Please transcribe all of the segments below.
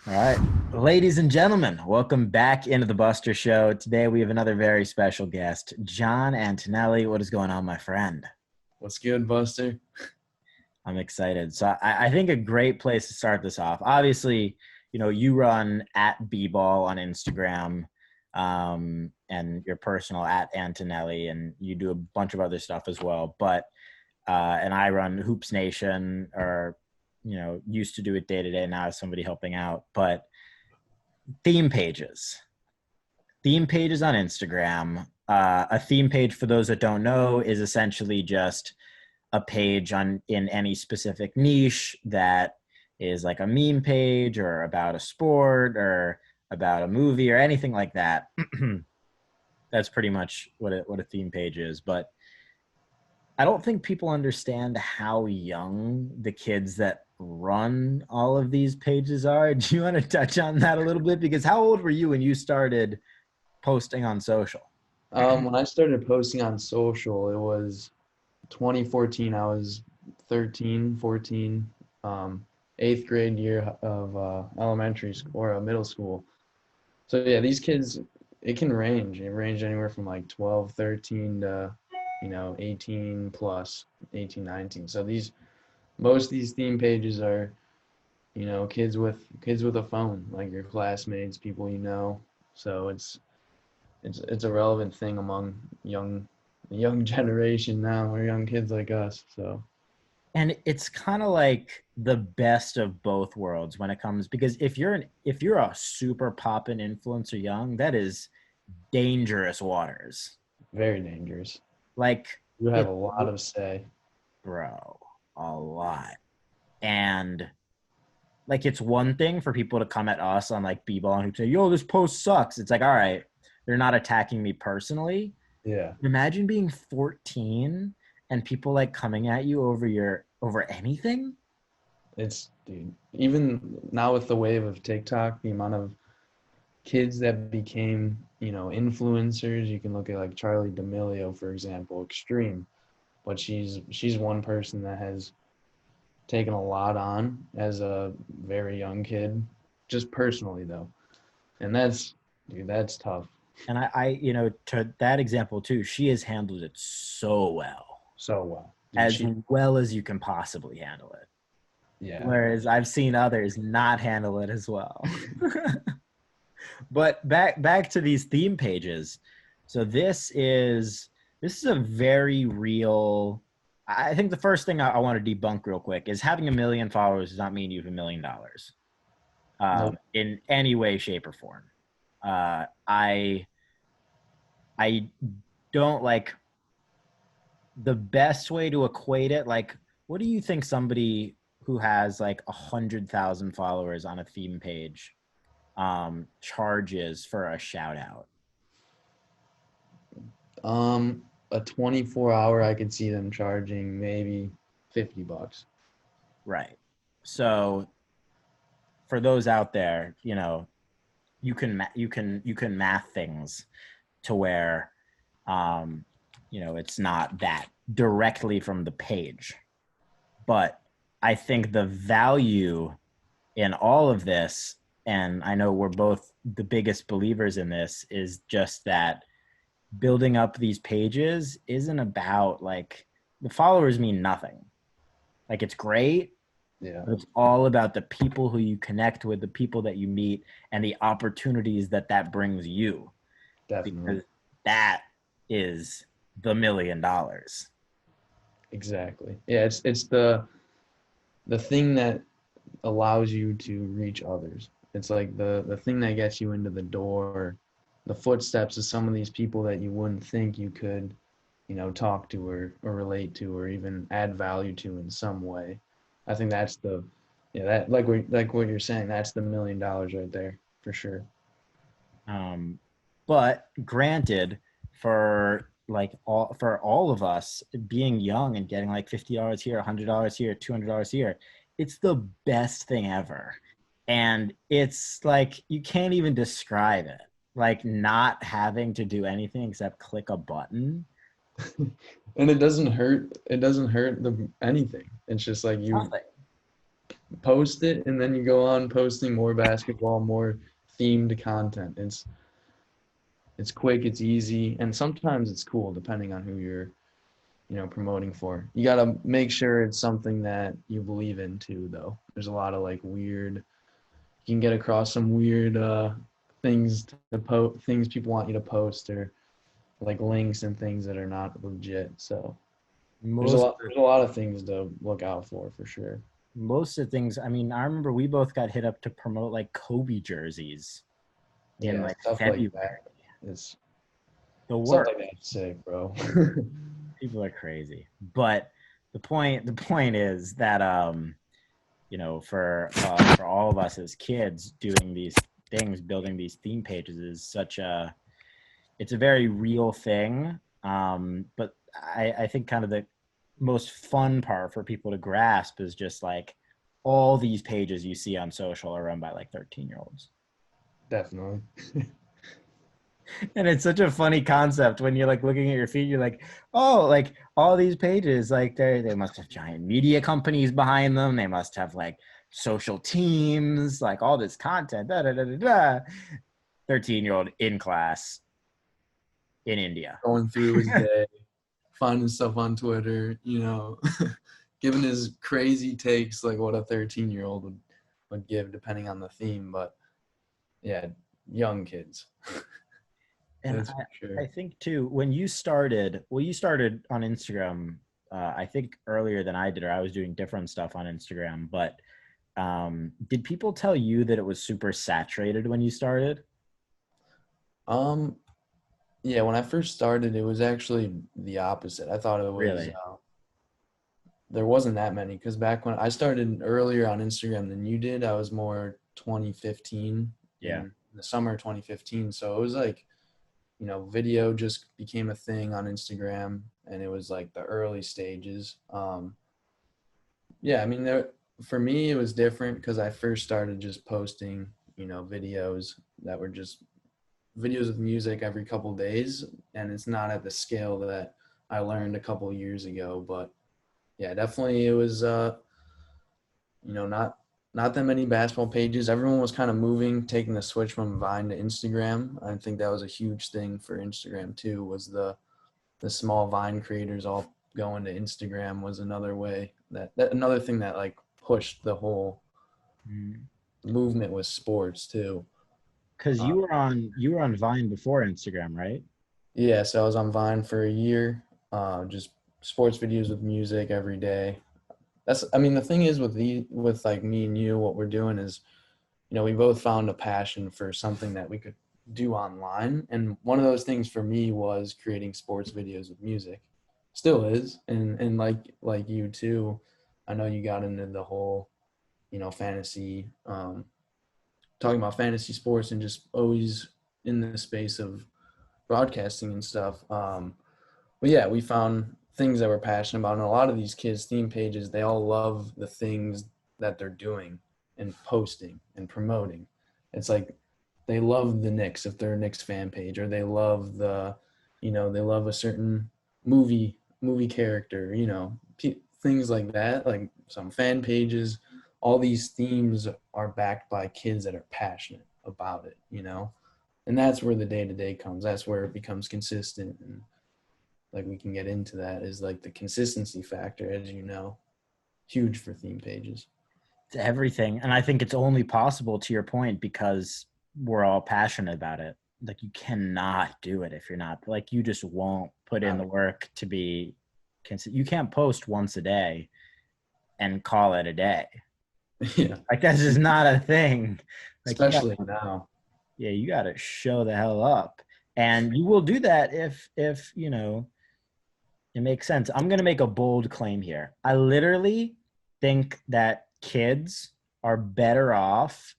All right. Ladies and gentlemen, welcome back into the Buster Show. Today we have another very special guest, John Antonelli. What is going on, my friend? What's good, Buster? I'm excited. So I think a great place to start this off, obviously, you run at B-Ball on Instagram, and your personal at Antonelli, and you do a bunch of other stuff as well. But and I run Hoops Nation, or used to do it day to day. Now I have somebody helping out. But theme pages, theme pages on Instagram. A theme page, for those that don't know, is essentially just a page in any specific niche that is like a meme page or about a sport or about a movie or anything like that. That's pretty much what a theme page is. But I don't think people understand how young the kids that run all of these pages are. Do you want to touch on that a little bit? Because how old were you when you started posting on social? When I started posting on social, it was 2014. I was 13, 14, eighth grade year of elementary school or middle school. So yeah, these kids, it can range. It ranged anywhere from like 12, 13 to, 18 plus, 18, 19. So most of these theme pages are, kids with a phone, like your classmates, people you know. So it's a relevant thing among the young generation now, or young kids like us. So And it's kind of like the best of both worlds when it comes, because if you're a super poppin' influencer young, that is dangerous waters. very dangerous. Like You have it, a lot of say. bro, a lot. And like it's one thing for people to come at us on like B-ball and say, "Yo, this post sucks." It's like, all right, they're not attacking me personally. Yeah, Imagine being 14 and people like coming at you over anything. it's dude. Even now with the wave of TikTok, the amount of kids that became, influencers. You can look at like Charlie D'Amelio, for example, extreme, but she's one person that has taken a lot on as a very young kid, just personally though, and that's tough. And to that example too, she has handled it so So well, dude. as She well as you can possibly handle it. Yeah. Whereas I've seen others not handle it as well. But back to these theme pages. So this is a very real. I think the first thing I want to debunk real quick is having a million followers does not mean you have $1 million, Nope. in any way, shape, or form. I don't like the best way to equate it. Like, what do you think somebody who has like 100,000 followers on a theme page charges for a shout out? Um, a 24-hour, I could see them charging maybe $50. Right. So for those out there, you can math things to where it's not that directly from the page. But I think the value in all of this, and I know we're both the biggest believers in this, is just that building up these pages isn't about like the followers mean nothing. Like it's great, Yeah, but it's all about the people who you connect with, the people that you meet, and the opportunities that brings you, definitely. because that is the $1 million. Exactly. Yeah, it's the thing that allows you to reach others. It's like the thing that gets you into the door, the footsteps of some of these people that you wouldn't think you could, talk to or relate to or even add value to in some way. I think that's the yeah, that like what you're saying, that's the $1 million right there for sure. But granted, for all of us being young and getting like $50 here, $100 here, $200 here, it's the best thing ever. And it's like you can't even describe it. Like not having to do anything except click a button. And it doesn't hurt the anything. It's just like you Nothing. post it, and then you go on posting more basketball, more themed content. It's quick, it's easy, and sometimes it's cool depending on who you're, promoting for. You got to make sure it's something that you believe in too, though. There's a lot of like weird, you can get across some weird things things people want you to post, or like links and things that are not legit. So Most there's a lot of things to look out for sure. most of the things, I mean, I remember we both got hit up to promote like Kobe jerseys in Yeah, like stuff like February. that. It's The stuff work. like that's sick, bro. People are crazy. But the point is that for all of us as kids doing these things, building these theme pages is such a it's a very real thing. But I think kind of the most fun part for people to grasp is just like all these pages you see on social are run by like 13-year-olds. Definitely. And it's such a funny concept when you're like looking at your feed, you're like, oh, like all ththese pages, like they must have giant media companies behind them. They must have like social teams, like all this content. Da, da, da, da, da. 13-year-old in class in India. Going through his day, finding stuff on Twitter, giving his crazy takes like what a 13-year-old would give depending on the theme. But yeah, young kids. And That's for I sure. think too, when you started, well, you started on Instagram, I think earlier than I did, or I was doing different stuff on Instagram. But did people tell you that it was super saturated when you started? Um, yeah, when I first started, it was actually the opposite. I thought it was Really? there wasn't that many because back when I started earlier on Instagram than you did, I was more 2015 Yeah. in the summer of 2015. So it was like, video just became a thing on Instagram, and it was like the early stages. Yeah, I mean, for me, it was different because I first started just posting, videos that were just videos of music every couple days, and it's not at the scale that I learned a couple years ago. But yeah, definitely it was not that many basketball pages. Everyone was kind of moving, taking the switch from Vine to Instagram. I think that was a huge thing for Instagram too. Was the small Vine creators all going to Instagram was another way that another thing that like pushed the whole movement with sports too. Because Uh, you were on Vine before Instagram, right? yeah, so I was on Vine for a year, just sports videos with music every day. I mean, the thing is with like me and you, what we're doing is, we both found a passion for something that we could do online. And one of those things for me was creating sports videos with music. Still is. And like you too, I know you got into the whole, fantasy, talking about fantasy sports and just always in the space of broadcasting and stuff. But yeah, we found things that we're passionate about. And a lot of these kids' theme pages, they all love the things that they're doing and posting and promoting. It's like they love the Knicks if they're a Knicks fan page, or they love they love a certain movie character, things like that. Like some fan pages, all these themes are backed by kids that are passionate about it. And that's where the day to day comes. That's where it becomes consistent, and like we can get into that is like the consistency factor, as huge for theme pages. It's everything. And I think it's only possible to your point because we're all passionate about it. Like you cannot do it if you're not like you just won't put in the work to be you can't post once a day and call it a day. Yeah, Like that's just not a thing. Like you got especially now. yeah, you got to show the hell up. And you will do that if, it makes sense. I'm going to make a bold claim here. I literally think that kids are better off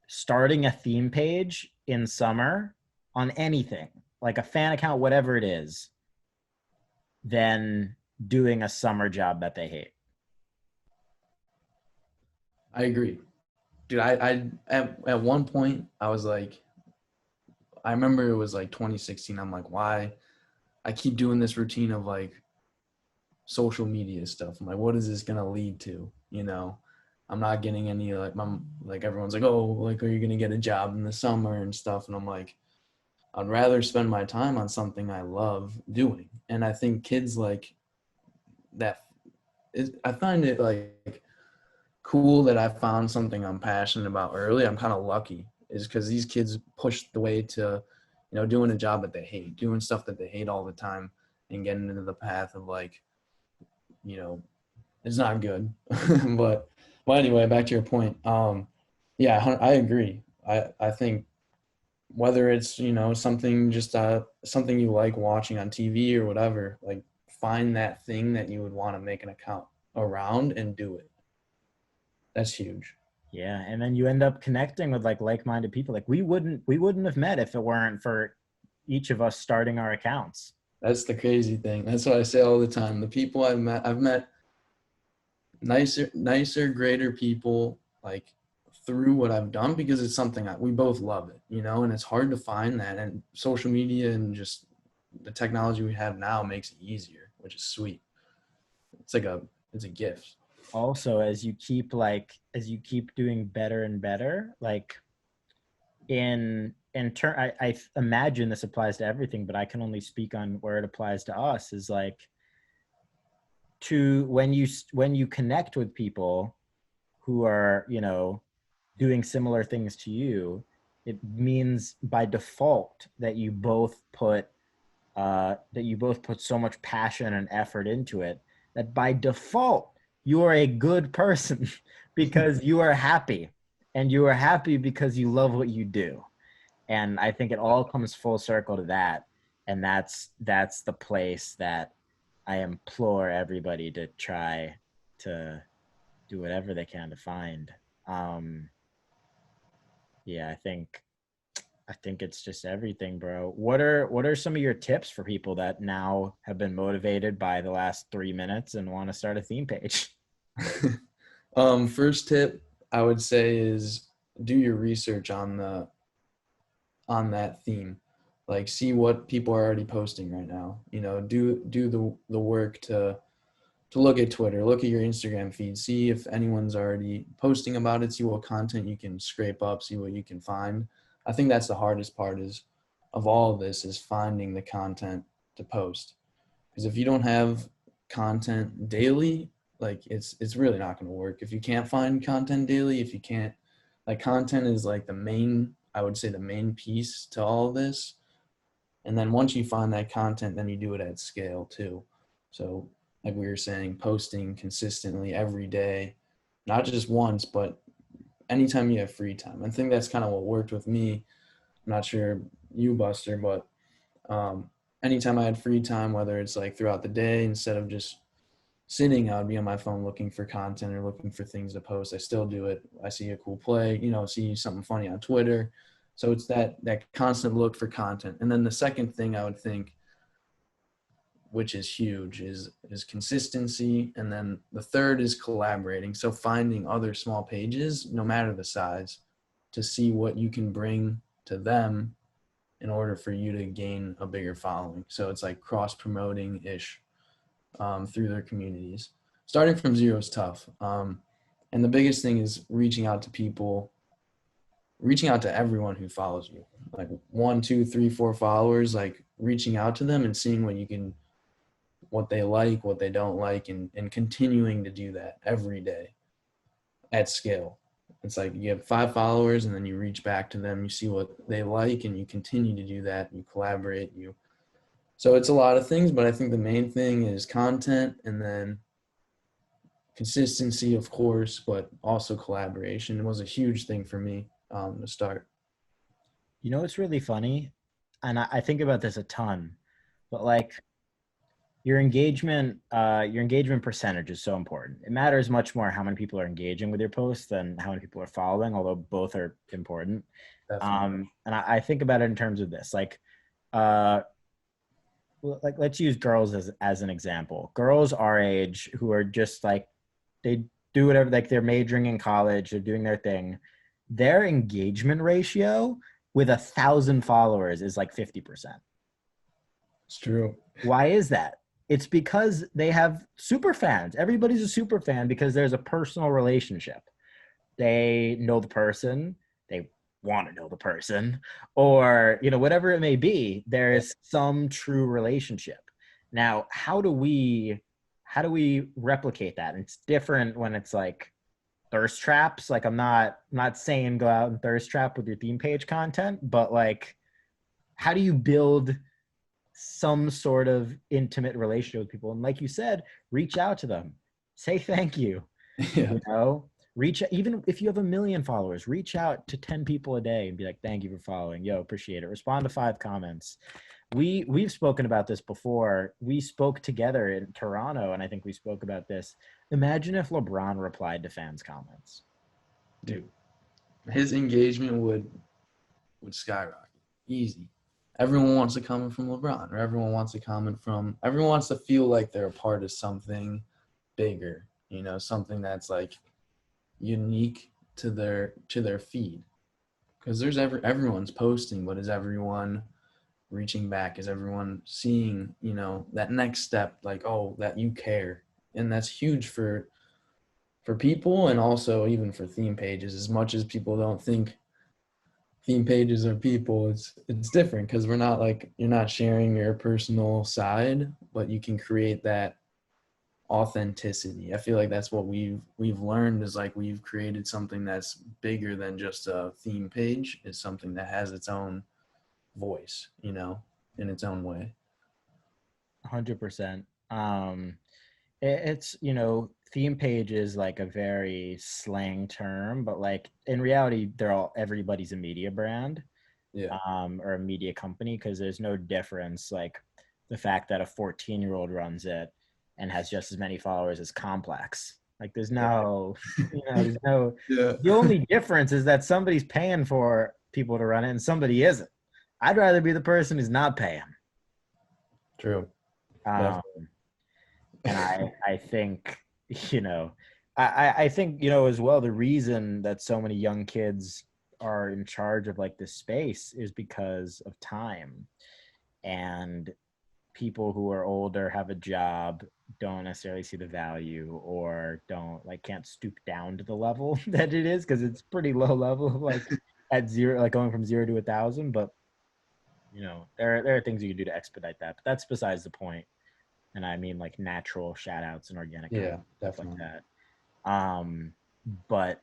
starting a theme page in summer on anything, like a fan account, whatever it is, than doing a summer job that they hate. I agree, dude. At one point I was like, I remember it was like 2016. I'm like, why I keep doing this routine of like social media stuff. I'm like, what is this gonna lead to? I'm not getting any like everyone's like, oh, like are you gonna get a job in the summer and stuff? And I'm like, I'd rather spend my time on something I love doing. And I think kids like that. I find it like cool that I found something I'm passionate about early. I'm kind of lucky, is because these kids push the way to, doing a job that they hate, doing stuff that they hate all the time, and getting into the path of like, you know, it's not good. but well, anyway, back to your point. Yeah, I agree. I think whether it's something just something you like watching on TV or whatever, like find that thing that you would want to make an account around and do it. That's huge. Yeah, and then you end up connecting with like-minded people. Like we wouldn't have met if it weren't for each of us starting our accounts. That's the crazy thing. That's what I say all the time. The people I've met nicer, greater people like through what I've done because it's something we both love it, and it's hard to find that. And social media and just the technology we have now makes it easier, which is sweet. It's a gift. Also, as you keep doing better and better, like in turn, I imagine this applies to everything, but I can only speak on where it applies to us. Is like to when you connect with people who are doing similar things to you, it means by default that you both put so much passion and effort into it that by default you are a good person because you are happy, and you are happy because you love what you do. And I think it all comes full circle to that. And that's the place that I implore everybody to try to do whatever they can to find. um yeah, I think it's just everything, bro. What are some of your tips for people that now have been motivated by the last 3 minutes and want to start a theme page? First tip I would say is do your research on that theme. Like see what people are already posting right now. Do the work to look at Twitter, look at your Instagram feed, see if anyone's already posting about it, see what content you can scrape up, see what you can find. I think that's the hardest part is of all of this is finding the content to post. Because if you don't have content daily, like it's really not going to work. If you can't find content daily, if you can't, like content is like I would say the main piece to all of this. And then once you find that content, then you do it at scale too. So like we were saying, posting consistently every day, not just once, but anytime you have free time. I think that's kind of what worked with me. I'm not sure you, Buster, but anytime I had free time, whether it's like throughout the day, instead of just sitting, I would be on my phone looking for content or looking for things to post. I still do it. I see a cool play, see something funny on Twitter. So it's that constant look for content. And then the second thing I would think, which is huge, is consistency. And then the third is collaborating. So finding other small pages, no matter the size, to see what you can bring to them in order for you to gain a bigger following. So it's like cross promoting ish through their communities. Starting from zero is tough. And the biggest thing is reaching out to everyone who follows you, like 1, 2, 3, 4 followers, like reaching out to them and seeing what they like, what they don't like, and continuing to do that every day at scale. It's like you have 5 followers and then you reach back to them, you see what they like, and you continue to do that. You collaborate, so it's a lot of things, but I think the main thing is content and then consistency, of course, but also collaboration was a huge thing for me to start. It's really funny, and I think about this a ton, but like your engagement percentage is so important. It matters much more how many people are engaging with your posts than how many people are following, although both are important. Definitely. And I think about it in terms of this, uh, like let's use girls as an example. Girls our age who are just like they do whatever, like they're majoring in college, they're doing their thing. Their engagement ratio with 1,000 followers is like 50%. It's true. Why is that? It's because they have super fans. Everybody's a super fan because there's a personal relationship. they know the person, they want to know the person, or whatever it may be, there Yeah. is some true relationship. Now, how do we replicate that? And it's different when it's like thirst traps. Like I'm not saying go out and thirst trap with your theme page content, but like how do you build some sort of intimate relationship with people? And like you said, reach out to them, say thank you, Yeah. you know reach, even if you have 1 million followers, reach out to 10 people a day and be like, thank you for following, yo, appreciate it, respond to 5 comments. We've spoken about this before. We spoke together in Toronto, and I think we spoke about this. Imagine if LeBron replied to fans comments. Dude, his engagement would skyrocket. Easy. Everyone wants to comment from LeBron, or everyone wants to feel like they're a part of something bigger, something that's like unique to their feed. Because everyone's posting, but is everyone reaching back? Is everyone seeing, that next step, like, oh, that you care? And that's huge for people, and also even for theme pages. As much as people don't think theme pages are people, it's different, because we're not like, you're not sharing your personal side, but you can create that authenticity. I feel like that's what we've learned, is like we've created something that's bigger than just a theme page. It's something that has its own voice, in its own way. 100%. It's theme page is like a very slang term, but like in reality they're all everybody's a media brand, Yeah. or a media company, because there's no difference. Like the fact that a 14-year-old runs it and has just as many followers as Complex, like there's no there's no, Yeah. the only difference is that somebody's paying for people to run it and somebody isn't. I'd rather be the person who's not paying. True. um Definitely. and I think you know I think as well, the reason that so many young kids are in charge of like this space is because of time, and people who are older, have a job, don't necessarily see the value, or don't like, can't stoop down to the level that it is, because it's pretty low level, like at zero, like going from 0 to 1,000. But there are things you can do to expedite that, but that's besides the point. And I mean like natural shout outs and organic content, Yeah, stuff like definitely. that. Um, but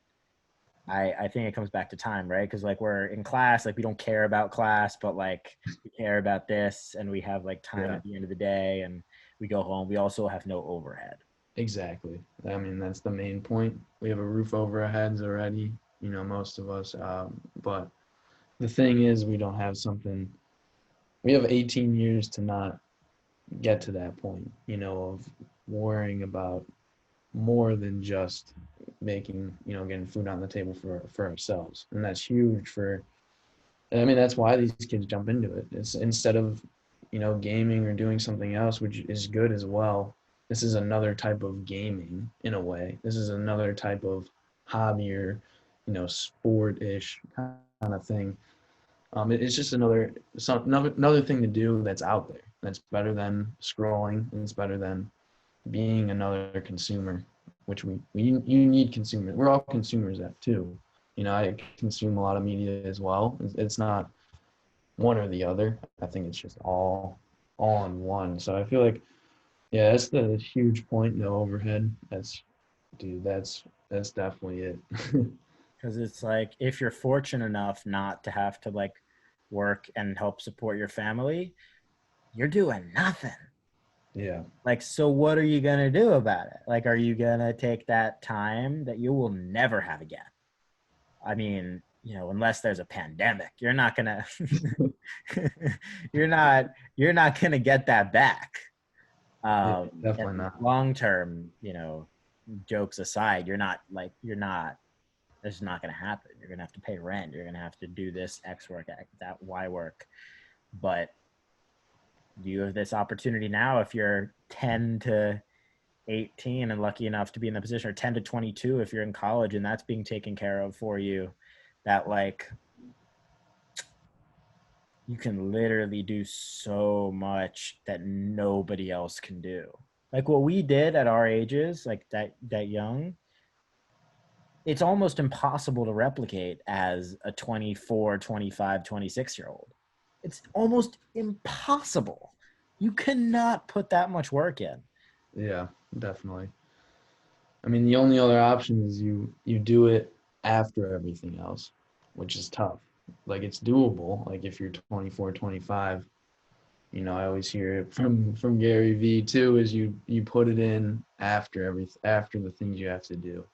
I think it comes back to time, right? Because like we're in class, like we don't care about class, but like we care about this, and we have like time Yeah, at the end of the day, and we go home. We also have no overhead. exactly. I mean, that's the main point. We have a roof over our heads already, most of us. But the thing is, we don't have something. We have 18 years to not get to that point, of worrying about more than just making, getting food on the table for ourselves. And that's huge I mean, that's why these kids jump into it. It's instead of, gaming or doing something else, which is good as well. This is another type of gaming in a way. This is another type of hobby, or, sport-ish kind of thing. It's just another thing to do that's out there. That's better than scrolling, and it's better than being another consumer, which you need consumers. We're all consumers at too. I consume a lot of media as well. It's not one or the other. I think it's just all in one. So I feel like, yeah, that's the huge point. No overhead. That's definitely it. Because it's like, if you're fortunate enough not to have to like work and help support your family, you're doing nothing. Yeah. Like, so what are you gonna do about it? Like, are you gonna take that time that you will never have again? I mean, unless there's a pandemic, you're not gonna you're not gonna get that back. Yeah, And definitely not. long term, jokes aside, you're not this is not gonna happen. You're gonna have to pay rent, you're gonna have to do this X work, that Y work. But you have this opportunity now if you're 10 to 18 and lucky enough to be in the position, or 10 to 22 if you're in college and that's being taken care of for you, that like you can literally do so much that nobody else can do. Like what we did at our ages, like that young, it's almost impossible to replicate as a 24, 25, 26 year old. It's almost impossible. You cannot put that much work in. Yeah, definitely. I mean, the only other option is you do it after everything else, which is tough. Like it's doable. Like if you're 24, 25, I always hear it from Gary Vee too, is you put it in after the things you have to do.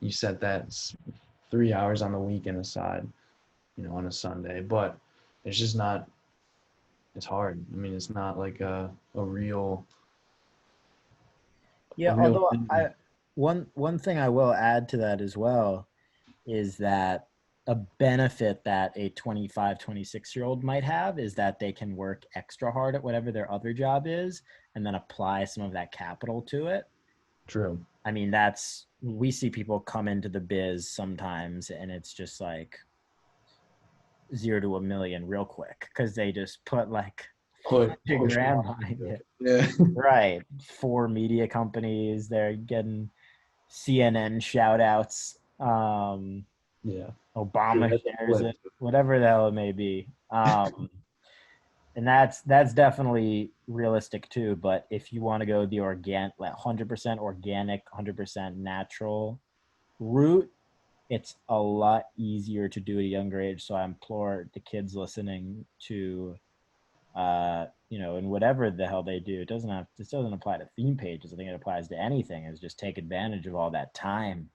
You set that 3 hours on the weekend aside, on a Sunday, but it's just not. It's hard. I mean, it's not like a real a Yeah, real although thing. I one thing I will add to that as well is that a benefit that a 25, 26 year old might have is that they can work extra hard at whatever their other job is and then apply some of that capital to it. True. I mean, we see people come into the biz sometimes and it's just like 0 to 1 million real quick because they just put like hundred Push grand money behind into it. it. Yeah. Right. 4 media companies, they're getting CNN shout outs. Yeah. True. Obama That's a shares flip. it, whatever the hell it may be. And that's definitely realistic too. But if you want to go the organic, like 100% organic, 100% natural route, it's a lot easier to do at a younger age. So I implore the kids listening to, and whatever the hell they do, this doesn't apply to theme pages. I think it applies to anything. Is just take advantage of all that time.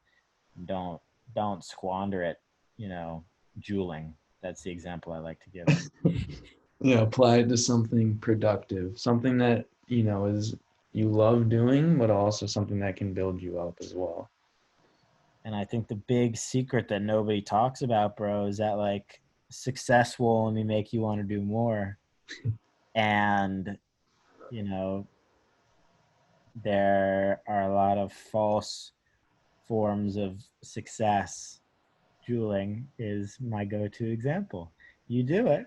Don't don't squander it. You know, Juuling. That's the example I like to give. Yeah, apply it to something productive, something that, is you love doing, but also something that can build you up as well. And I think the big secret that nobody talks about, bro, is that like success will only make you want to do more. And, you know, there are a lot of false forms of success. Juuling is my go-to example. You do it.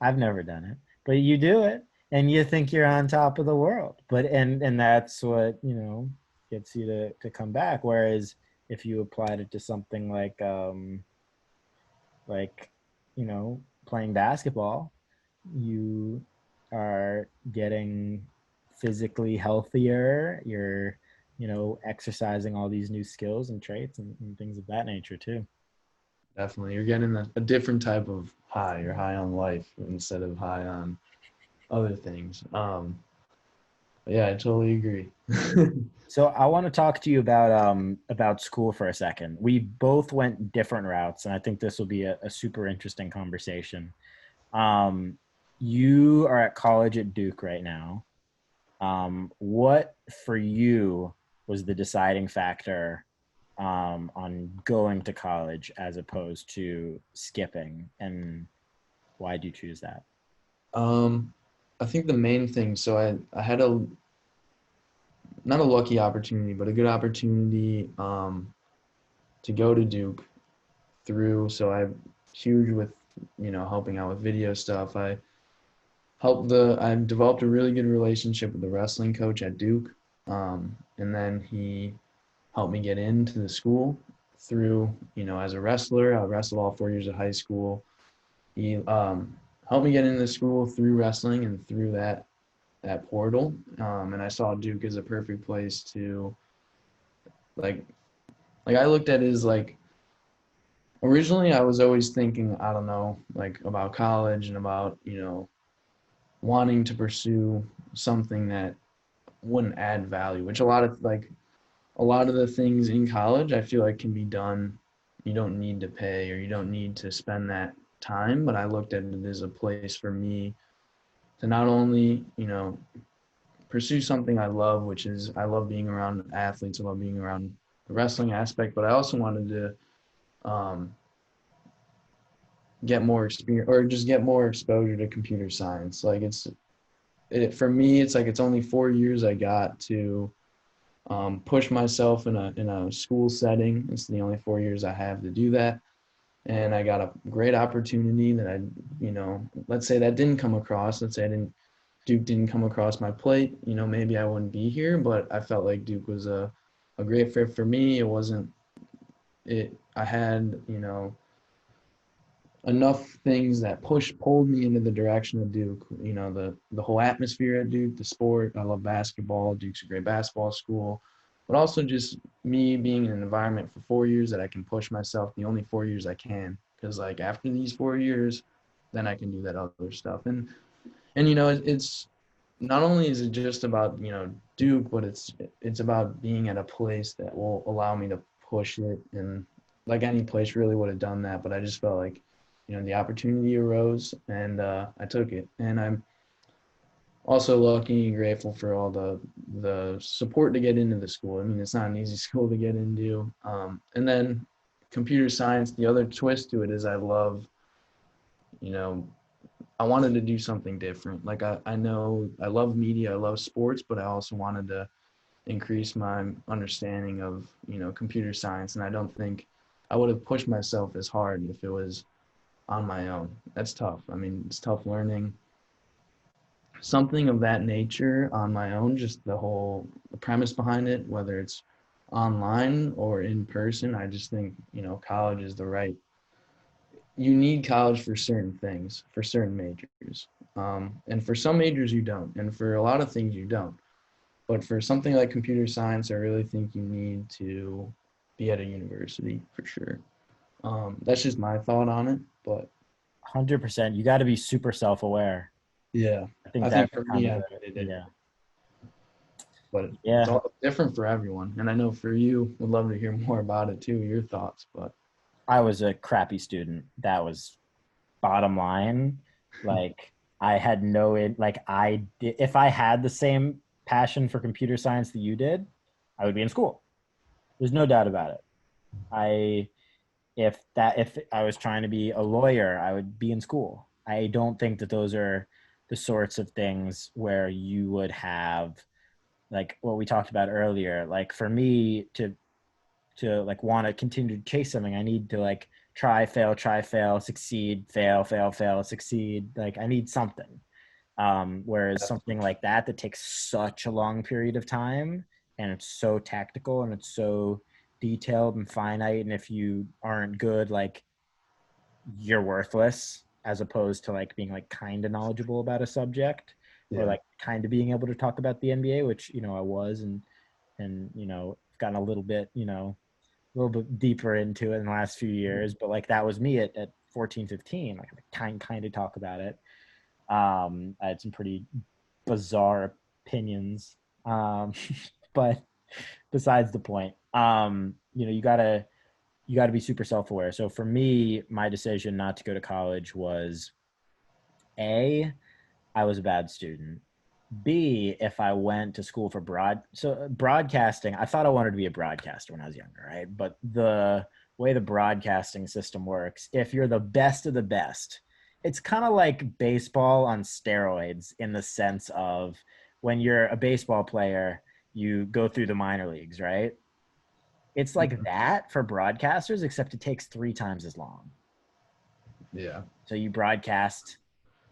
I've never done it, but you do it and you think you're on top of the world. But and that's what, gets you to come back. Whereas if you applied it to something like playing basketball, you are getting physically healthier. You're exercising all these new skills and traits and things of that nature too. Definitely. You're getting a different type of high. You're high on life instead of high on other things. Yeah, I totally agree. So I want to talk to you about school for a second. We both went different routes, and I think this will be a super interesting conversation. Um, you are at college at Duke right now. What for you was the deciding factor on going to college as opposed to skipping, and why did you choose that? Um, I think the main thing, so I had a not a lucky opportunity, but a good opportunity to go to Duke through. So I'm huge with helping out with video stuff. I developed a really good relationship with the wrestling coach at Duke, and then he helped me get into the school through as a wrestler. I wrestled all 4 years of high school. He helped me get into the school through wrestling and through that portal, and I saw Duke as a perfect place to like I looked at it as like originally I was always thinking, I don't know, like about college and about wanting to pursue something that wouldn't add value, which a lot of the things in college I feel like can be done. You don't need to pay or you don't need to spend that time, but I looked at it as a place for me to not only pursue something I love, which is I love being around athletes, I love being around the wrestling aspect, but I also wanted to get more experience or just get more exposure to computer science. Like for me, it's like it's only 4 years I got to push myself in a school setting. It's the only 4 years I have to do that, and I got a great opportunity that let's say that didn't come across. Let's say Duke didn't come across my plate. Maybe I wouldn't be here, but I felt like Duke was a great fit for me. It wasn't I had, enough things that pulled me into the direction of Duke. The whole atmosphere at Duke, the sport. I love basketball. Duke's a great basketball school, but also just me being in an environment for 4 years that I can push myself the only 4 years I can. Because like after these 4 years, then I can do that other stuff. And it's not only is it just about Duke, but it's about being at a place that will allow me to push it. And like any place really would have done that, but I just felt like the opportunity arose, and I took it. And I'm also lucky and grateful for all the support to get into the school. I mean, it's not an easy school to get into. And then computer science, the other twist to it is I love, you know, I wanted to do something different. Like I know I love media, I love sports, but I also wanted to increase my understanding of, computer science. And I don't think I would have pushed myself as hard if it was on my own. That's tough. I mean, it's tough learning something of that nature on my own, just the premise behind it, whether it's online or in person. I just think, college is the right, you need college for certain things, for certain majors. And for some majors, you don't. And for a lot of things, you don't. But for something like computer science, I really think you need to be at a university for sure. That's just my thought on it. But 100%. You got to be super self-aware. yeah, I think I think that's for kind me, of I the, needed it, yeah. but it's Yeah. all different for everyone. And I know for you, would love to hear more about it too, your thoughts. But I was a crappy student. That was bottom line. Like I had no it like I did, if I had the same passion for computer science that you did, I would be in school. There's no doubt about it. I if I was trying to be a lawyer, I would be in school. I don't think that those are the sorts of things where you would have like what we talked about earlier. Like for me to like want to continue to chase something, I need to like try, fail, succeed, fail, fail, fail, succeed. Like I need something. Whereas something like that takes such a long period of time and it's so tactical and it's so detailed and finite. And if you aren't good, like you're worthless as opposed to like being like kind of knowledgeable about a subject or yeah, like kind of being able to talk about the NBA, which, I was and, gotten a little bit, a little bit deeper into it in the last few years, but like that was me at 14, 15. Like I kind of talk about it. I had some pretty bizarre opinions. But besides the point, you gotta be super self-aware. So for me, my decision not to go to college was A, I was a bad student. B, if I went to school for broadcasting, I thought I wanted to be a broadcaster when I was younger, right? But the way the broadcasting system works, if you're the best of the best, it's kind of like baseball on steroids in the sense of when you're a baseball player, you go through the minor leagues, right? It's like that for broadcasters, except it takes 3 times as long. yeah, So you broadcast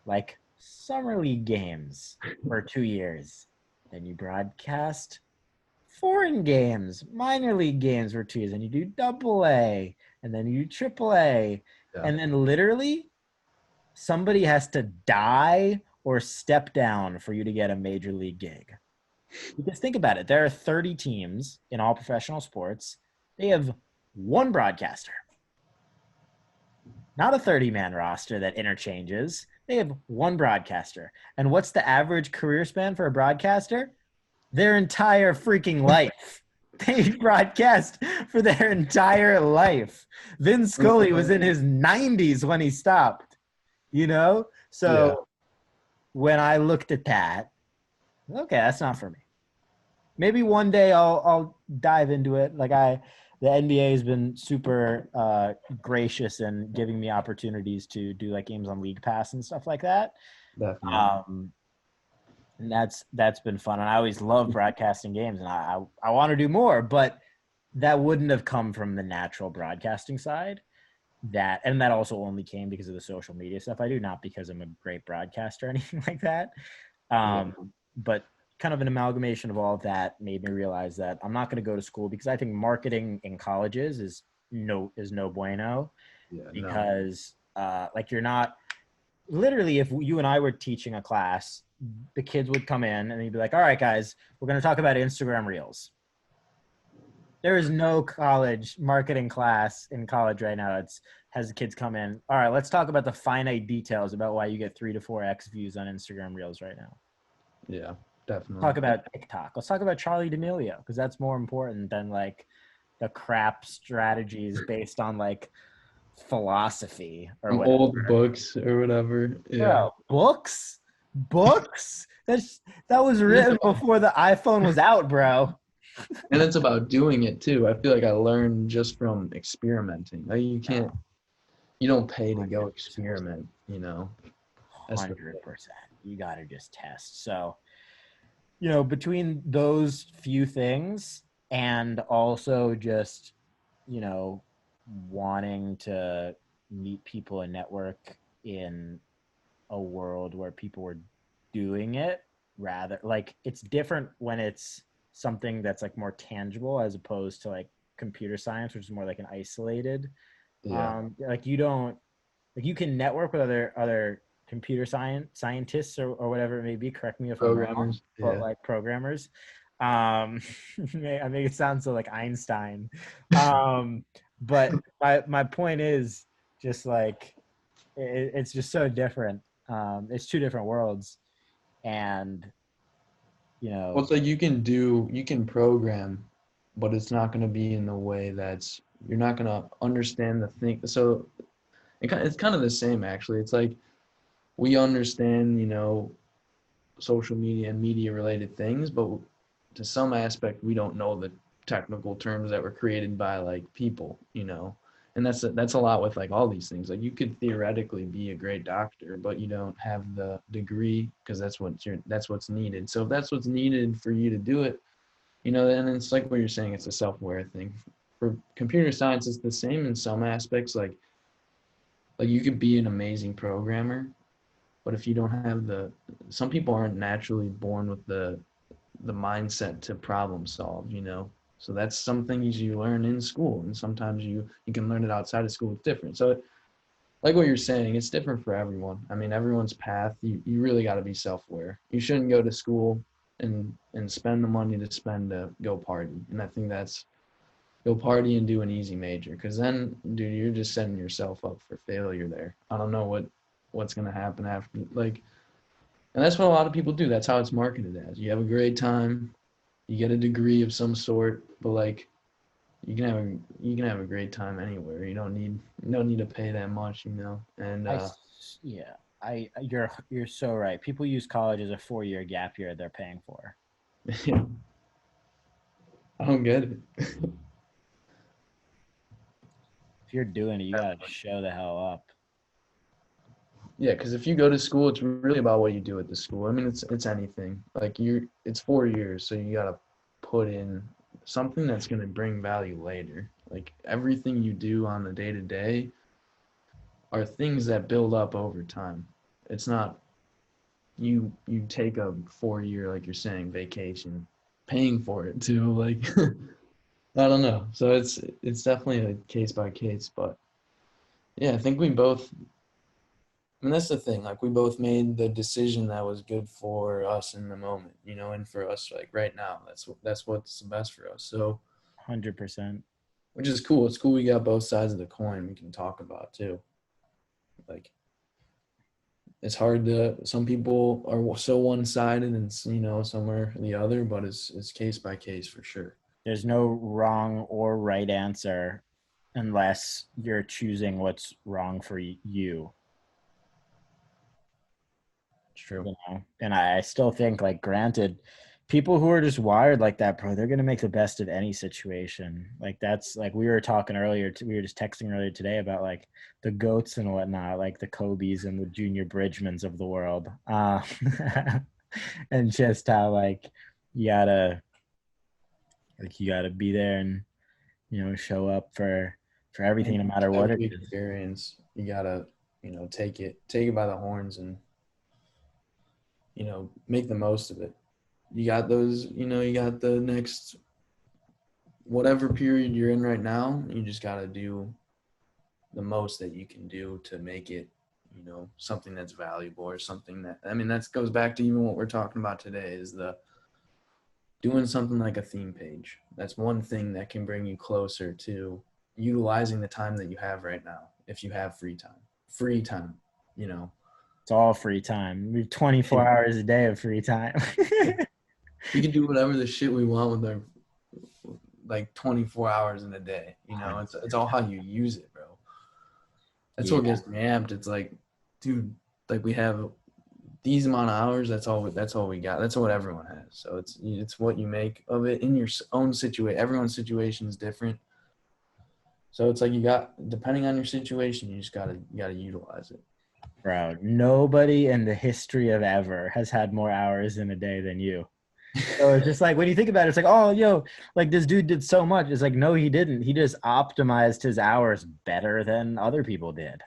like summer league games for 2 years. Then you broadcast foreign games, minor league games for 2 years. And you do double A and then you do triple A. yeah, And then literally somebody has to die or step down for you to get a major league gig. Because think about it, there are 30 teams in all professional sports. They have one broadcaster, not a 30-man roster that interchanges. They have one broadcaster. And what's the average career span for a broadcaster? Their entire freaking life. They broadcast for their entire life. Vin Scully was in his 90s when he stopped, you know? yeah, So when I looked at that, okay, that's not for me. Maybe one day I'll dive into it. The NBA has been super gracious in giving me opportunities to do like games on League Pass and stuff like that. definitely. Um, and that's been fun. And I always love broadcasting games, and I want to do more, but that wouldn't have come from the natural broadcasting side. And that also only came because of the social media stuff I do, not because I'm a great broadcaster or anything like that. Yeah, But kind of an amalgamation of all of that made me realize that I'm not going to go to school because I think marketing in colleges is no bueno, Yeah, no. because like you're not literally, if you and I were teaching a class, the kids would come in and they'd be like, all right guys, we're going to talk about Instagram reels. There is no college marketing class in college right now. It's has the kids come in. All right, let's talk about the finite details about why you get 3 to 4x views on Instagram reels right now. Yeah, definitely. Talk about TikTok. Let's talk about Charlie D'Amelio, because that's more important than like the crap strategies based on like philosophy or From whatever. old books or whatever. Yeah. Bro, books. That was And it's written about before the iPhone was out, bro. and it's about doing it too. I feel like I learned just from experimenting. Like you don't pay to go 100%. experiment, you know. That's the thing. 100%. You got to just test. So, between those few things and also just, you know, wanting to meet people and network in a world where people were doing it, rather like it's different when it's something that's like more tangible as opposed to like computer science, which is more like an isolated, Yeah. like you don't, like you can network with other computer scientists or whatever it may be, correct me if I'm wrong, Programmers. but Yeah. like programmers, um I make it sound so like Einstein, um but my point is just like it's just so different. It's two different worlds, and you Well, know, it's like you can program, but it's not going to be in the way that's you're not going to understand the thing. So it's kind of the same actually. It's like we understand, social media and media related things, but to some aspect we don't know the technical terms that were created by like people, and that's a lot with like all these things. Like you could theoretically be a great doctor, but you don't have the degree because that's what's needed. So if that's what's needed for you to do it, and it's like what you're saying, it's a self-aware thing. For computer science, it's the same in some aspects. Like you could be an amazing programmer, but if you don't have some people aren't naturally born with the mindset to problem solve, so that's some things you learn in school, and sometimes you can learn it outside of school. It's different. So like what you're saying, it's different for everyone. I mean, everyone's path, you really got to be self-aware. You shouldn't go to school and spend the money to spend to go party. And I think that's go party and do an easy major, because then, dude, you're just setting yourself up for failure there. I don't know what's gonna happen after, like, and that's what a lot of people do. That's how it's marketed as. You have a great time, you get a degree of some sort, but like you can have a great time anywhere. You don't need to pay that much, And I yeah, you're so right. People use college as a 4 year gap year they're paying for. yeah, I don't get it. If you're doing it, you gotta show the hell up. Yeah, because if you go to school, it's really about what you do at the school. I mean, it's anything. Like it's 4 years, so you gotta put in something that's gonna bring value later. Like everything you do on the day to day are things that build up over time. It's not you take a 4 year, like you're saying, vacation, paying for it too. Like I don't know. So it's definitely a case by case, but yeah, I think we both. I mean, that's the thing. Like, we both made the decision that was good for us in the moment, and for us, like right now, that's what's the best for us. So, 100%. which is cool. It's cool we got both sides of the coin we can talk about too. Like, it's hard to. Some people are so one sided, and some are the other, but it's case by case for sure. There's no wrong or right answer unless you're choosing what's wrong for you. It's true. And I still think, like, granted, people who are just wired like that, bro, they're gonna make the best of any situation. Like that's like we were talking earlier. We were just texting earlier today about like the goats and whatnot, like the Kobe's and the Junior Bridgmans of the world, and just how like you gotta you gotta be there and show up for everything, no matter what it Every is. experience, you gotta, take it by the horns and make the most of it. You got those, you got the next whatever period you're in right now, you just got to do the most that you can do to make it, something that's valuable or something that, I mean, that goes back to even what we're talking about today is the doing something like a theme page. That's one thing that can bring you closer to utilizing the time that you have right now. If you have free time, you know, It's all free time. We have 24 hours a day of free time. we can do whatever the shit we want with our like 24 hours in a day. It's all how you use it, bro. That's Yeah, what gets me amped. It's like, dude, like we have these amount of hours. That's all we got. That's what everyone has. So it's what you make of it in your own situation. Everyone's situation is different. So it's like depending on your situation, you gotta utilize it. bro. Nobody in the history of ever has had more hours in a day than you. So it's just like when you think about it, it's like, oh, yo, like this dude did so much. It's like, no, he didn't. He just optimized his hours better than other people did.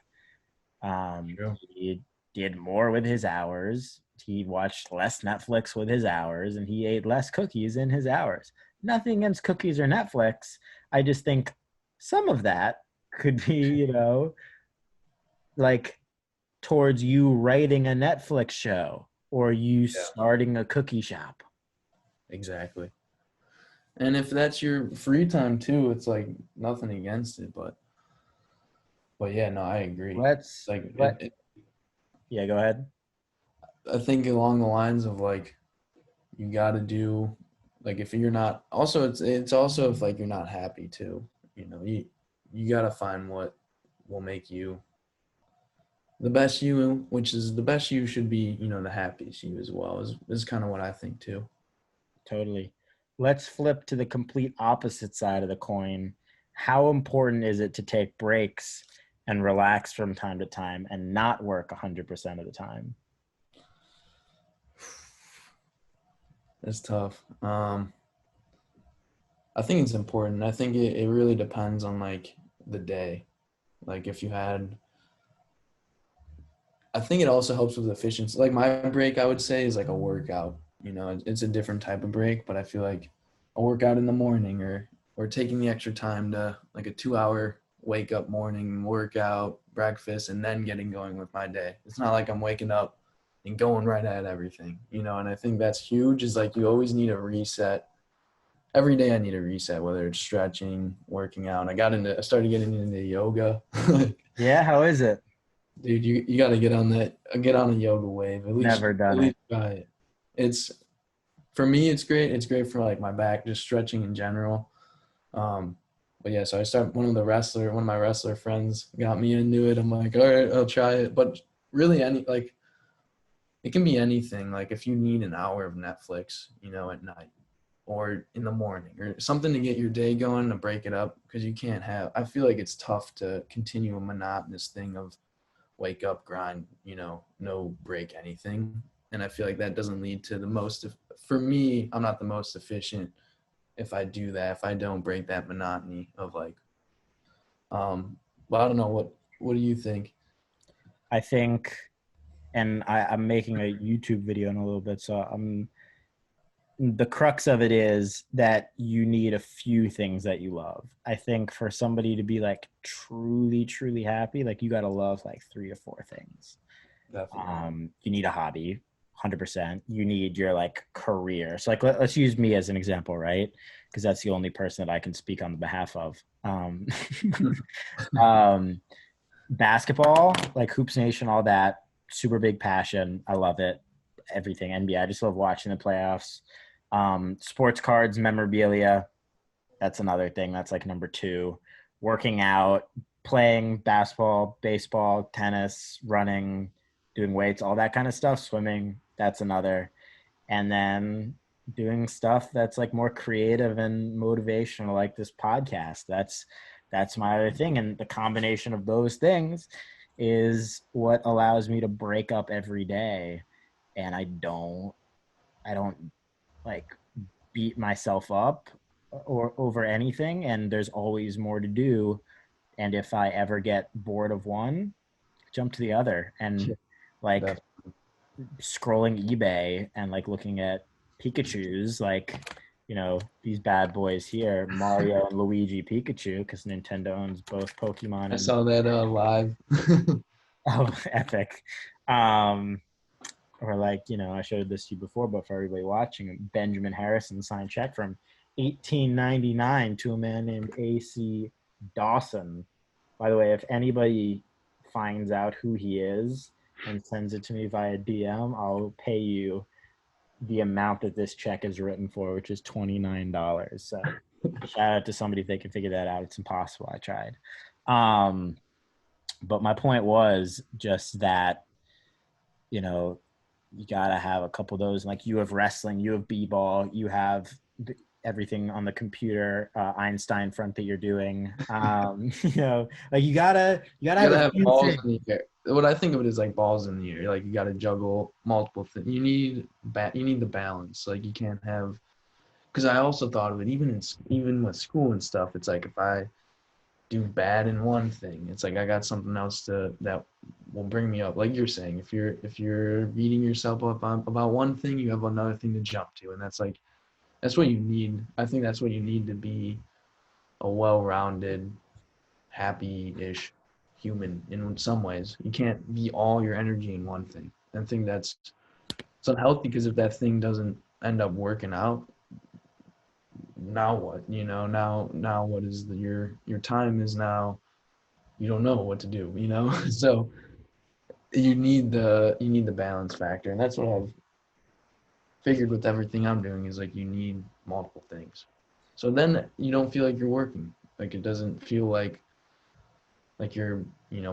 True. He did more with his hours. He watched less Netflix with his hours, and he ate less cookies in his hours. Nothing against cookies or Netflix. I just think some of that could be, like towards you writing a Netflix show or you Yeah. starting a cookie shop. Exactly. And if that's your free time too, it's like nothing against it, but yeah, no, I agree. Let's Like let Yeah, go ahead. I think along the lines of like you got to do like if you're not also it's also if like you're not happy too, you got to find what will make you the best you, which is the best you should be, the happiest you as well is kind of what I think too. Totally. Let's flip to the complete opposite side of the coin. How important is it to take breaks and relax from time to time and not work 100% of the time? That's tough. I think it's important. I think it really depends on like the day. Like if you had I think it also helps with efficiency. Like my break, I would say, is like a workout. It's a different type of break, but I feel like a workout in the morning or taking the extra time to like a 2 hour wake up morning workout, breakfast, and then getting going with my day. It's not like I'm waking up and going right at everything, and I think that's huge is like you always need a reset. Every day I need a reset, whether it's stretching, working out. I started getting into yoga. Yeah, how is it? Dude, you got to get on a yoga wave. Never At done it. least try it. It's for me, it's great. It's great for like my back, just stretching in general. Um, but yeah, so one of my wrestler friends got me into it. I'm like, all right, I'll try it. But really, it can be anything. Like if you need an hour of Netflix, at night or in the morning or something to get your day going to break it up because you can't have. I feel like it's tough to continue a monotonous thing of wake up, grind, no break anything. And I feel like that doesn't lead to for me, I'm not the most efficient if I do that, if I don't break that monotony of like, but I don't know what do you think? I think, and I'm making a YouTube video in a little bit, so the crux of it is that you need a few things that you love. I think for somebody to be like truly, truly happy, like you got to love like three to four things. Definitely. You need a hobby, 100%. You need your like career. So like let's use me as an example, right? Because that's the only person that I can speak on the behalf of. Um, Basketball, like Hoops Nation, all that, super big passion. I love it. Everything NBA. I just love watching the playoffs. Sports cards, memorabilia. That's another thing. That's like number two. Working out, playing basketball, baseball, tennis, running, doing weights, all that kind of stuff. Swimming. That's another. And then doing stuff that's like more creative and motivational, like this podcast. That's my other thing. And the combination of those things is what allows me to break up every day. And I don't like beat myself up or over anything. And there's always more to do. And if I ever get bored of one, jump to the other. And like Definitely. scrolling eBay and like looking at Pikachu's, like these bad boys here, Mario and Luigi Pikachu, because Nintendo owns both Pokemon I and saw that live. oh, epic. Um, or like, I showed this to you before, but for everybody watching, Benjamin Harrison signed check from 1899 to a man named AC Dawson. By the way, if anybody finds out who he is and sends it to me via DM, I'll pay you the amount that this check is written for, which is $29. So shout out to somebody if they can figure that out. It's impossible. I tried. Um, but my point was just that, you know, you gotta have a couple of those. Like you have wrestling, you have b-ball, you have everything on the computer, Einstein front that you're doing. Like you gotta You have gotta a have few balls things. in the air. What I think of it is like balls in the air. Like you gotta juggle multiple things. You need the balance. Like you can't have. Because I also thought of it even with school and stuff. It's like if I do bad in one thing, it's like I got something else that will bring me up. Like you're saying, if you're beating yourself up about one thing, you have another thing to jump to, and that's what you need. I think that's what you need to be a well-rounded, happy-ish human in some ways. You can't be all your energy in one thing. I think it's unhealthy because if that thing doesn't end up working out, now what? Now what is your time is now you don't know what to do, So you need the balance factor. And that's what I've figured with everything I'm doing is like you need multiple things. So then you don't feel like you're working. Like it doesn't feel like you're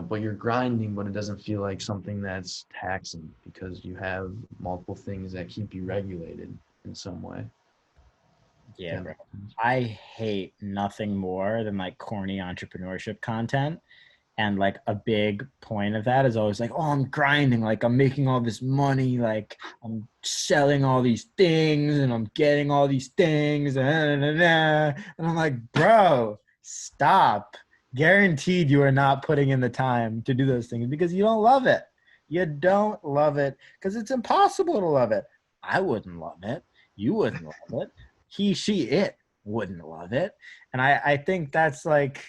but you're grinding, but it doesn't feel like something that's taxing because you have multiple things that keep you regulated in some way. Yeah, That bro. makes sense. I hate nothing more than like corny entrepreneurship content. And like a big point of that is always like, oh, I'm grinding, like I'm making all this money, like I'm selling all these things and I'm getting all these things. And I'm like, bro, stop. Guaranteed you are not putting in the time to do those things because you don't love it. You don't love it because it's impossible to love it. I wouldn't love it. You wouldn't love it. He, she, it wouldn't love it. And I think that's like,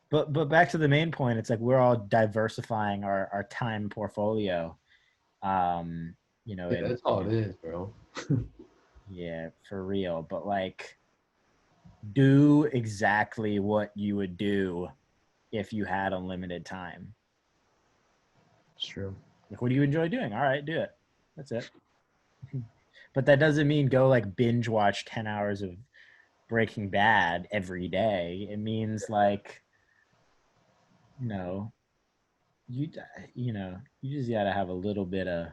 but back to the main point, it's like we're all diversifying our time portfolio. Um, Yeah, and that's all it is, bro. yeah, for real. But like do exactly what you would do if you had unlimited time. It's true. Like what do you enjoy doing? All right, do it. That's it. But that doesn't mean go like binge watch 10 hours of Breaking Bad every day. It means like, you know, you you just gotta have a little bit of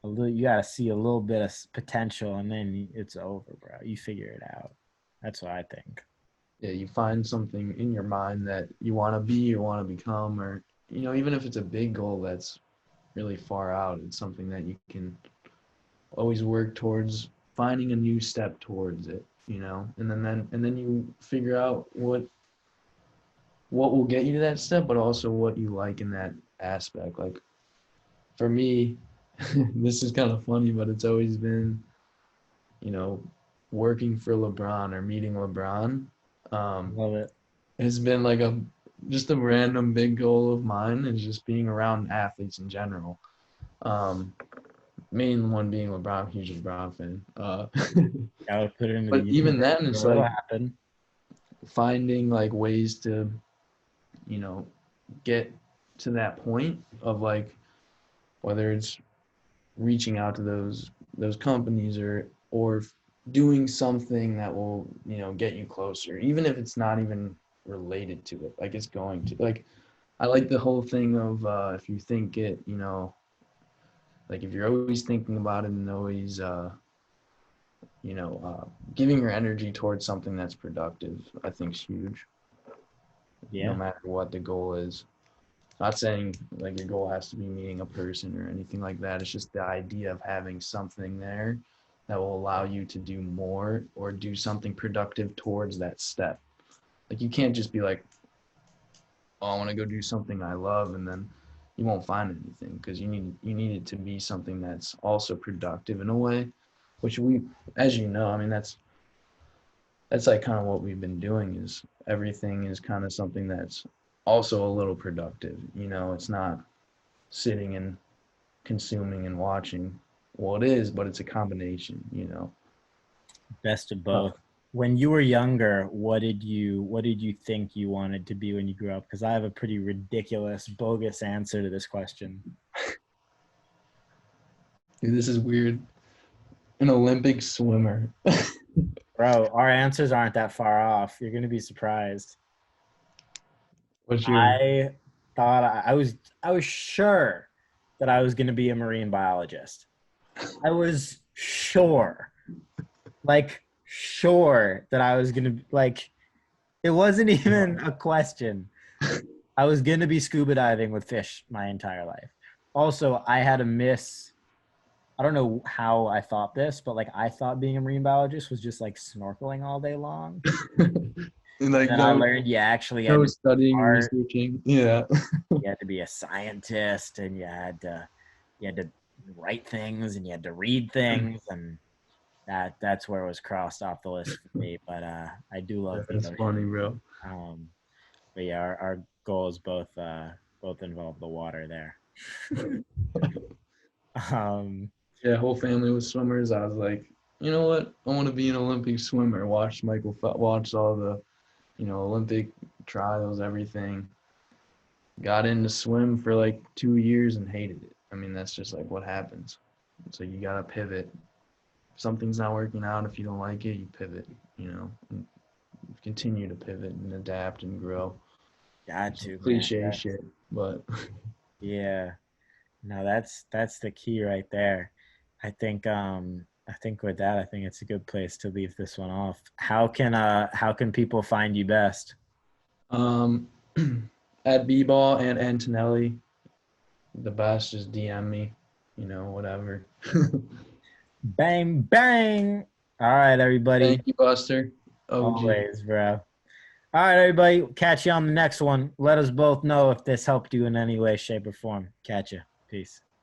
you gotta see a little bit of potential and then it's over, bro. You figure it out. That's what I think. Yeah, you find something in your mind that you want to be, you want to become, or even if it's a big goal that's really far out, it's something that you can always work towards finding a new step towards it, and then you figure out what will get you to that step, but also what you like in that aspect. Like for me, this is kind of funny, but it's always been, you know, working for LeBron or meeting LeBron. Um, Love it. has been like just a random big goal of mine is just being around athletes in general. Um, Main one being LeBron, huge LeBron fan. Gotta put it into the But even universe. then, it's It'll like happen. finding like ways to, you know, get to that point of like whether it's reaching out to those companies or doing something that will get you closer, even if it's not even related to it. Like it's going to like I like the whole thing of if you think it, like if you're always thinking about it and always you know, uh, giving your energy towards something that's productive, I think is huge, no Yeah. matter what the goal is. Not saying like your goal has to be meeting a person or anything like that. It's just the idea of having something there that will allow you to do more or do something productive towards that step. Like you can't just be like, oh, I want to go do something I love, and then you won't find anything because you need it to be something that's also productive in a way, which we, as you know, I mean, that's that's like kind of what we've been doing is everything is kind of something that's also a little productive. You know, it's not sitting and consuming and watching. Well, it is, but it's a combination, you know. Best of Uh, both. When you were younger, what did you think you wanted to be when you grew up? Because I have a pretty ridiculous, bogus answer to this question. Dude, this is weird. An Olympic swimmer. Bro, our answers aren't that far off. You're gonna be surprised. What's yours? I thought I was sure that I was gonna be a marine biologist. I was sure, like sure that I was gonna like. It wasn't even a question. I was gonna be scuba diving with fish my entire life. Also, I had a miss. I don't know how I thought this, but like I thought being a marine biologist was just like snorkeling all day long. And Like then I no, learned you actually had no to be studying and smart, researching. Yeah. you had to be a scientist, and you had to write things and you had to read things, and that's where it was crossed off the list for me. But I do love the That's funny, ocean. bro. Um, but yeah, our goals both involve the water there. um, Yeah, whole family was swimmers. I was like, you know what? I want to be an Olympic swimmer. Watched watched all the, you know, Olympic trials, everything. Got into swim for like 2 years and hated it. I mean, that's just like what happens. So you gotta pivot. If something's not working out, if you don't like it, you pivot. You know, and continue to pivot and adapt and grow. got Some to, man. cliche shit, but Yeah. No, that's the key right there. I think with that, I think it's a good place to leave this one off. How can people find you best? um, at B-ball and Antonelli, the best. Just DM me, you know, whatever. Bang bang. All right, Thank everybody. you, Buster. OG. Always, bro. All right, everybody. Catch you on the next one. Let us both know if this helped you in any way, shape, or form. Catch you. Peace.